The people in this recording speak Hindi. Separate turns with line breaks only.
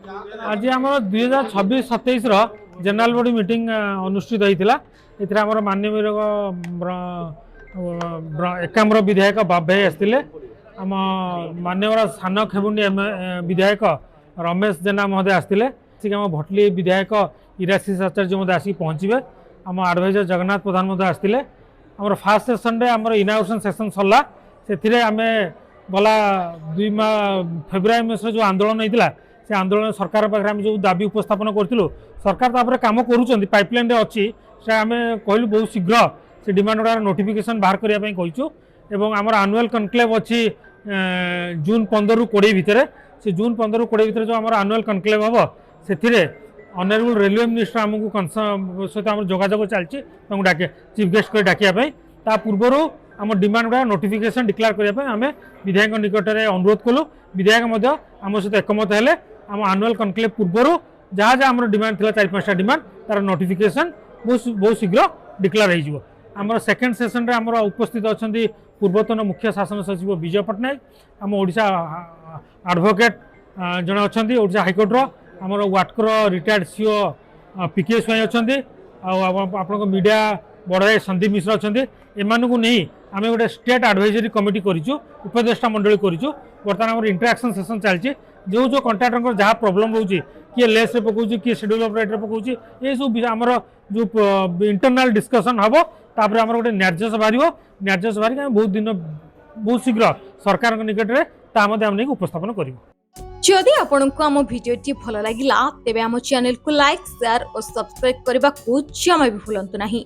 आज आम 2026-27 जेनेल बॉडी मीटिंग अनुष्ठित होता है। आम माननीय एकाम्र विधायक बाब भाई आसते आम माननीय सान खेमुंडी विधायक रमेश जेना महोदय आसते आम भटली विधायक इराशीष आचार्य आसिक पहुँचे। आम एडवाइजर जगन्नाथ प्रधान आसते आम फास्ट सेसन रे आम इनाग्रेशन सेसन सरला से आम गला 2 फेब्रुआरी मास जो आंदोलन होता से आंदोलन सरकार पाखे आम जो दाबी उपस्थापन करूँ सरकार तापर कम कर पाइपलाइन अच्छी से आम कहलु बहुत शीघ्र से डिमांड गुड़ा नोटिफिकेशन बाहर करने कहूँ। आम आनुआल कनक्लेव अच्छी जून 15 ରୁ 20 भितर से जून 15 ରୁ 20 भितर जो आम आनुआल कनक्लेव हम से ऑनरेबल रेलवे मिनिस्टर आमको सहित आम जोगाजोग चलती डाके चीफ गेस्ट कर डाकियापाई ता पूर्वर आम डिमांड गुड़ा नोटिफिकेशन डिक्लेयर करने आम विधायक निकट में अनुरोध कलु। विधायक आम सहित एकमत हेले आम आनुआल कनक्लेव पूर्वर जहाँ जहाँ आम डिमांड थी 4-5टा डिमांड तार नोटिफिकेशन बहुत शीघ्र डिक्लेयर हो। आम सेकेंड सेसन रे आम उपस्थित अच्छा पूर्वतन मुख्य शासन सचिव विजय पट्टनायक आम ओडिशा एडवोकेट जड़े अच्छा ओडिशा हाइकोर्टर आम वाटकर रिटायर्ड सीओ पीके स्वाई अच्छा आप मीडिया बड़ भाई संदीप मिश्र अच्छा एमानू नहीं आम गोटे स्टेट एडवाइजरी कमिटी करूँ उपदेष्टा मंडली करूँ। बर्तमान आम इंटराक्शन सेसन चलती जो जो कंट्राक्टर जहाँ प्रोब्लेम रोचे किए लेस पकाऊँ किए शेड्यूल ऑफ राइट पकाऊँ ये सब आमर जो इंटरनल डिस्कसन हम तापर आम गोटे न्यायस बाहर बहुत दिन बहुत शीघ्र सरकार निकट में आम नहीं उपस्थापन करूँ।
जदि आपंक आम भिडी भल लगा तेब आम चैनल को लाइक शेयर और सब्सक्राइब करने को जमा भी भूलु नहीं।